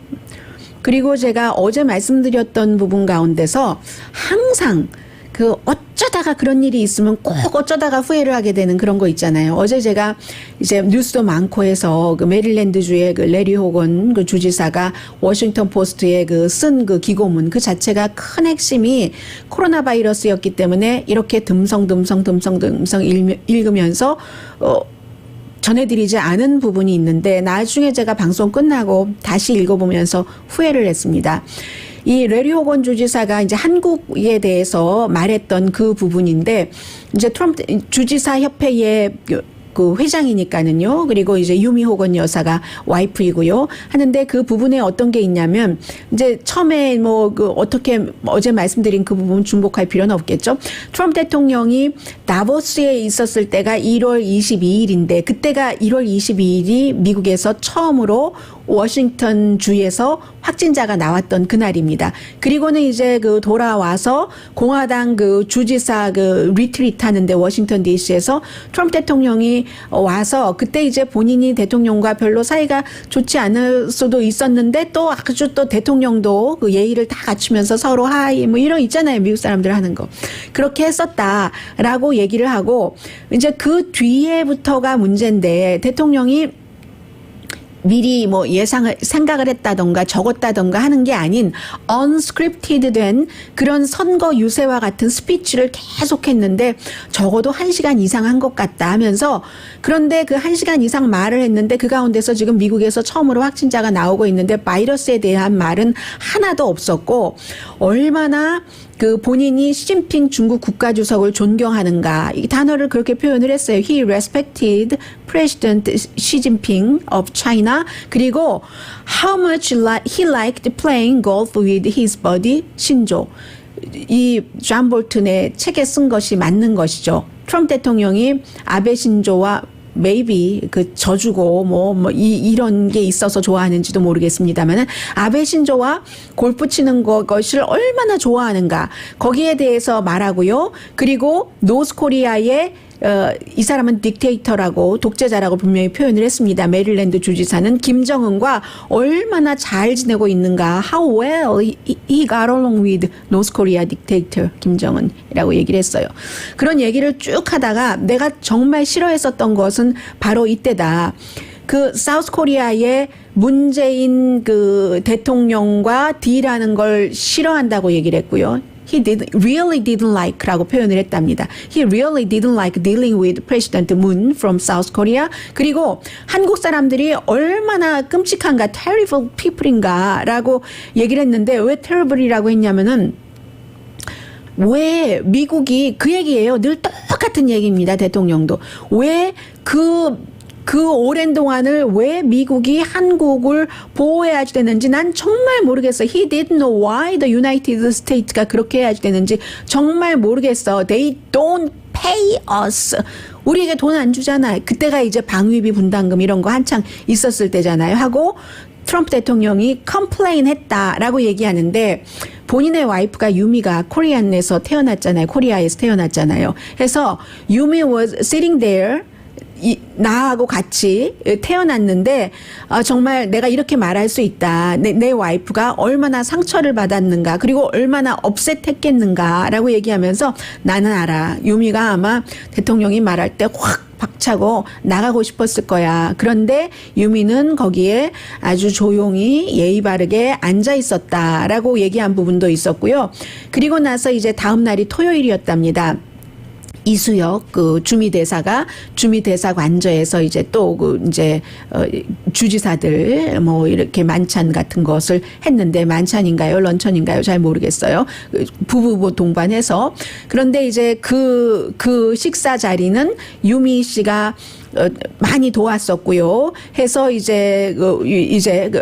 Speaker 1: 그리고 제가 어제 말씀드렸던 부분 가운데서 항상 어쩌다가 그런 일이 있으면 꼭 어쩌다가 후회를 하게 되는 그런 거 있잖아요. 어제 제가 이제 뉴스도 많고 해서 메릴랜드주의 레리 호건 주지사가 워싱턴 포스트에 쓴 기고문 그 자체가 큰 핵심이 코로나 바이러스였기 때문에 이렇게 듬성 읽으면서 전해드리지 않은 부분이 있는데 나중에 제가 방송 끝나고 다시 읽어보면서 후회를 했습니다. 이 레리 호건 주지사가 이제 한국에 대해서 말했던 그 부분인데 이제 트럼프 주지사 협회의 회장이니까는요. 그리고 이제 유미 호건 여사가 와이프이고요. 하는데 그 부분에 어떤 게 있냐면 이제 처음에 어떻게 어제 말씀드린 그 부분 중복할 필요는 없겠죠. 트럼프 대통령이 다보스에 있었을 때가 1월 22일인데 그때가 1월 22일이 미국에서 처음으로 워싱턴 주에서 확진자가 나왔던 그날입니다. 그리고는 이제 돌아와서 공화당 주지사 리트리트 하는데 워싱턴 DC에서 트럼프 대통령이 와서 그때 이제 본인이 대통령과 별로 사이가 좋지 않을 수도 있었는데 또 아주 또 대통령도 예의를 다 갖추면서 서로 하이 이런 있잖아요. 미국 사람들 하는 거. 그렇게 했었다라고 얘기를 하고 이제 그 뒤에부터가 문제인데 대통령이 미리 생각을 했다던가 적었다던가 하는 게 아닌 unscripted 된 그런 선거 유세와 같은 스피치를 계속 했는데 적어도 1시간 이상 한 것 같다 하면서 그런데 그 1시간 이상 말을 했는데 그 가운데서 지금 미국에서 처음으로 확진자가 나오고 있는데 바이러스에 대한 말은 하나도 없었고 얼마나 본인이 시진핑 중국 국가주석을 존경하는가 이 단어를 그렇게 표현을 했어요. He respected President Xi Jinping of China. 그리고 how much he liked playing golf with his buddy 신조. 이 존 볼튼의 책에 쓴 것이 맞는 것이죠. 트럼프 대통령이 아베 신조와 maybe 저주고 이런 게 있어서 좋아하는지도 모르겠습니다만은 아베 신조와 골프 치는 것을 얼마나 좋아하는가 거기에 대해서 말하고요. 그리고 노스 코리아의 이 사람은 딕테이터라고 독재자라고 분명히 표현을 했습니다. 메릴랜드 주지사는 김정은과 얼마나 잘 지내고 있는가. How well he got along with North Korea dictator 김정은이라고 얘기를 했어요. 그런 얘기를 쭉 하다가 내가 정말 싫어했었던 것은 바로 이때다. 사우스 코리아의 문재인 대통령과 딜하는 걸 싫어한다고 얘기를 했고요. He really didn't like라고 표현을 했답니다. He really didn't like dealing with President Moon from South Korea. 그리고 한국 사람들이 얼마나 끔찍한가, terrible people인가라고 얘기를 했는데 왜 terrible이라고 했냐면은 왜 미국이 그 얘기예요. 늘 똑같은 얘기입니다. 대통령도 왜 그 오랜 동안을 왜 미국이 한국을 보호해야지 되는지 난 정말 모르겠어. He didn't know why the United States가 그렇게 해야지 되는지 정말 모르겠어. They don't pay us. 우리에게 돈 안 주잖아. 그때가 이제 방위비 분담금 이런 거 한창 있었을 때잖아요. 하고 트럼프 대통령이 컴플레인 했다라고 얘기하는데 본인의 와이프가 유미가 코리안에서 태어났잖아요. 코리아에서 태어났잖아요. 그래서 유미 was sitting there 나하고 같이 태어났는데 정말 내가 이렇게 말할 수 있다. 내 와이프가 얼마나 상처를 받았는가 그리고 얼마나 업셋했겠는가라고 얘기하면서 나는 알아. 유미가 아마 대통령이 말할 때 확 박차고 나가고 싶었을 거야. 그런데 유미는 거기에 아주 조용히 예의 바르게 앉아 있었다라고 얘기한 부분도 있었고요. 그리고 나서 이제 다음 날이 토요일이었답니다. 이수혁 그 주미대사관저에서 이제 또 그 이제 주지사들 뭐 이렇게 만찬 같은 것을 했는데 만찬인가요 런천인가요 잘 모르겠어요. 부부 동반해서 그런데 이제 그 식사 자리는 유미 씨가 많이 도왔었고요. 해서 이제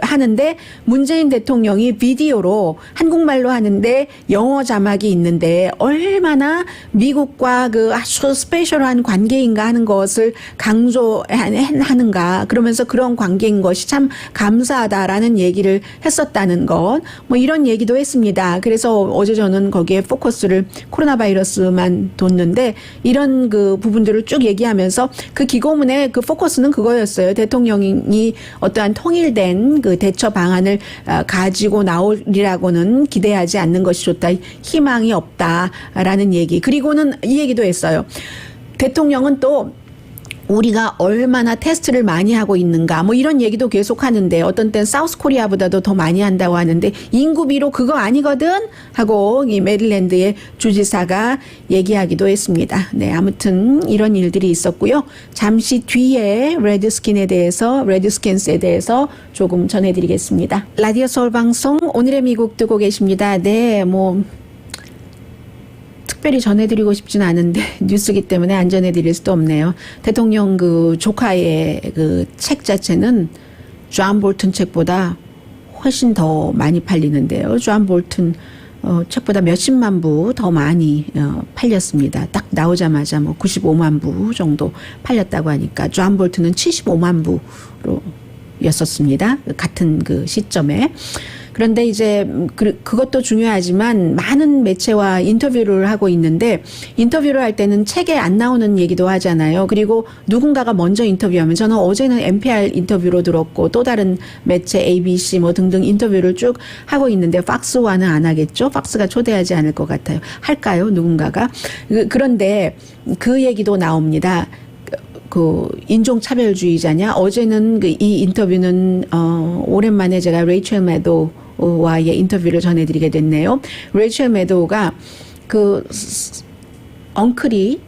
Speaker 1: 하는데 문재인 대통령이 비디오로 한국말로 하는데 영어 자막이 있는데 얼마나 미국과 그 아주 스페셜한 관계인가 하는 것을 강조하는가 그러면서 그런 관계인 것이 참 감사하다라는 얘기를 했었다는 것 뭐 이런 얘기도 했습니다. 그래서 어제 저는 거기에 포커스를 코로나 바이러스만 뒀는데 이런 그 부분들을 쭉 얘기하면서 그 기고문의 그 포커스는 그거였어요. 대통령이 어떠한 통일된 그 대처 방안을 가지고 나오리라고는 기대하지 않는 것이 좋다. 희망이 없다라는 얘기. 그리고는 이 얘기도 했어요. 대통령은 또 우리가 얼마나 테스트를 많이 하고 있는가 뭐 이런 얘기도 계속 하는데 어떤 땐 사우스 코리아보다도 더 많이 한다고 하는데 인구비로 그거 아니거든 하고 이 메릴랜드의 주지사가 얘기하기도 했습니다. 네, 아무튼 이런 일들이 있었고요. 잠시 뒤에 레드스킨스에 대해서 조금 전해드리겠습니다. 라디오 서울 방송 오늘의 미국 듣고 계십니다. 네, 뭐 특별히 전해드리고 싶진 않은데 뉴스기 때문에 안 전해드릴 수도 없네요. 대통령 그 조카의 그 책 자체는 존 볼튼 책보다 훨씬 더 많이 팔리는데요. 존 볼튼 책보다 몇십만 부 더 많이 팔렸습니다. 딱 나오자마자 뭐 95만 부 정도 팔렸다고 하니까 존 볼튼은 75만 부로 였었습니다. 같은 그 시점에. 그런데 이제 그것도 중요하지만 많은 매체와 인터뷰를 하고 있는데 인터뷰를 할 때는 책에 안 나오는 얘기도 하잖아요. 그리고 누군가가 먼저 인터뷰하면 저는 어제는 NPR 인터뷰로 들었고 또 다른 매체 ABC 뭐 등등 인터뷰를 쭉 하고 있는데 팍스와는 안 하겠죠. 팍스가 초대하지 않을 것 같아요. 할까요? 누군가가. 그런데 그 얘기도 나옵니다. 그 인종차별주의자냐? 어제는 이 인터뷰는 오랜만에 제가 레이첼 매도와의 인터뷰를 전해드리게 됐네요. 레이첼 매도가 그 엉클이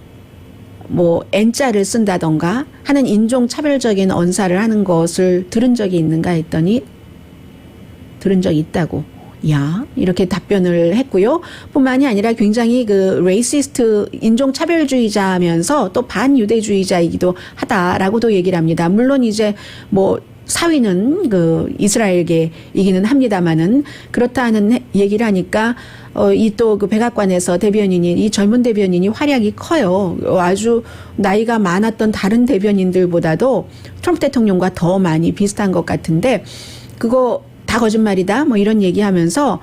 Speaker 1: 뭐 N자를 쓴다던가 하는 인종차별적인 언사를 하는 것을 들은 적이 있는가 했더니 들은 적이 있다고. 야, 이렇게 답변을 했고요. 뿐만이 아니라 굉장히 그 레이시스트 인종차별주의자면서 또 반유대주의자이기도 하다라고도 얘기를 합니다. 물론 이제 뭐 사위는 그 이스라엘계이기는 합니다만은 그렇다는 얘기를 하니까 이 또 그 백악관에서 이 젊은 대변인이 활약이 커요. 아주 나이가 많았던 다른 대변인들보다도 트럼프 대통령과 더 많이 비슷한 것 같은데 그거 다 거짓말이다 뭐 이런 얘기하면서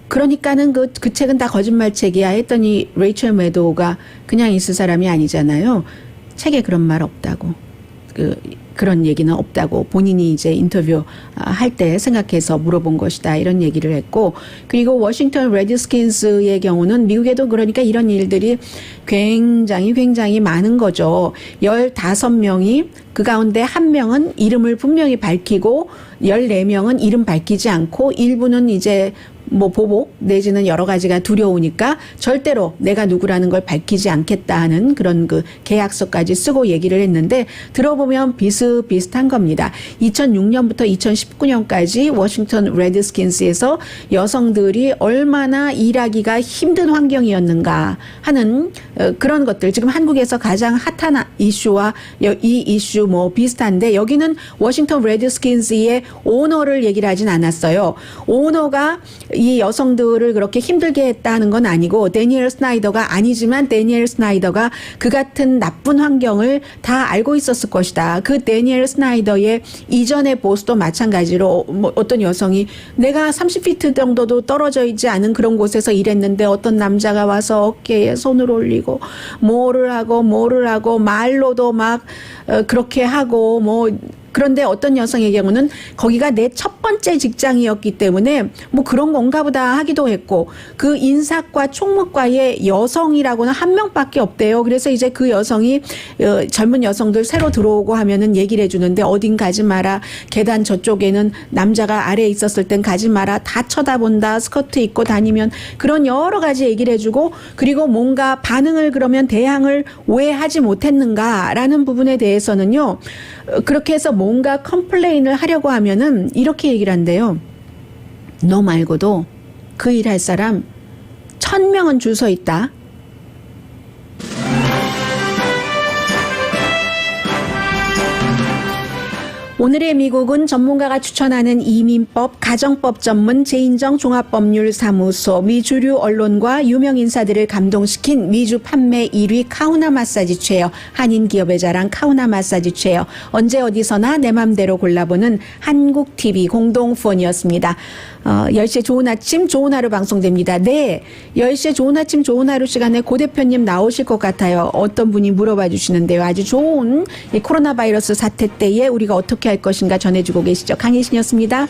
Speaker 1: 그러니까는 그 책은 다 거짓말 책이야 했더니 레이첼 매도우가 그냥 있을 사람이 아니잖아요. 책에 그런 말 없다고. 그런 얘기는 없다고 본인이 이제 인터뷰 할 때 생각해서 물어본 것이다 이런 얘기를 했고 그리고 워싱턴 레드스킨스의 경우는 미국에도 그러니까 이런 일들이 굉장히 많은 거죠. 15명이 그 가운데 1명은 이름을 분명히 밝히고 14명은 이름 밝히지 않고 일부는 이제 뭐 보복 내지는 여러 가지가 두려우니까 절대로 내가 누구라는 걸 밝히지 않겠다 하는 그런 그 계약서까지 쓰고 얘기를 했는데 들어보면 비슷비슷한 겁니다. 2006년부터 2019년까지 워싱턴 레드스킨스에서 여성들이 얼마나 일하기가 힘든 환경이었는가 하는 그런 것들 지금 한국에서 가장 핫한 이슈와 이 이슈 뭐 비슷한데 여기는 워싱턴 레드스킨스의 오너를 얘기를 하진 않았어요. 오너가 이 여성들을 그렇게 힘들게 했다는 건 아니고 데니엘 스나이더가 아니지만 데니엘 스나이더가 그 같은 나쁜 환경을 다 알고 있었을 것이다. 그 데니엘 스나이더의 이전의 보스도 마찬가지로 뭐 어떤 여성이 내가 30피트 정도도 떨어져 있지 않은 그런 곳에서 일했는데 어떤 남자가 와서 어깨에 손을 올리고 뭐를 하고 말로도 막 그렇게 하고 뭐 그런데 어떤 여성의 경우는 거기가 내 첫 번째 직장이었기 때문에 뭐 그런 건가 보다 하기도 했고 그 인사과 총무과의 여성이라고는 한 명밖에 없대요. 그래서 이제 그 여성이 젊은 여성들 새로 들어오고 하면은 얘기를 해주는데 어딘 가지 마라. 계단 저쪽에는 남자가 아래에 있었을 땐 가지 마라. 다 쳐다본다. 스커트 입고 다니면 그런 여러 가지 얘기를 해주고 그리고 뭔가 반응을 그러면 대항을 왜 하지 못했는가라는 부분에 대해서는요. 그렇게 해서 뭔가 컴플레인을 하려고 하면은 이렇게 얘기를 한대요. 너 말고도 그 일할 사람 1000명은 줄 서 있다. 오늘의 미국은 전문가가 추천하는 이민법, 가정법 전문 제인정 종합법률사무소, 미주류 언론과 유명 인사들을 감동시킨 미주 판매 1위 카우나 마사지 체어, 한인 기업의 자랑 카우나 마사지 체어, 언제 어디서나 내 맘대로 골라보는 한국TV 공동후원이었습니다. 10시에 좋은 아침 좋은 하루 방송됩니다. 네, 10시에 좋은 아침 좋은 하루 시간에 고 대표님 나오실 것 같아요. 어떤 분이 물어봐 주시는데요. 아주 좋은 이 코로나 바이러스 사태 때에 우리가 어떻게 할 것인가 전해주고 계시죠. 강혜신이었습니다.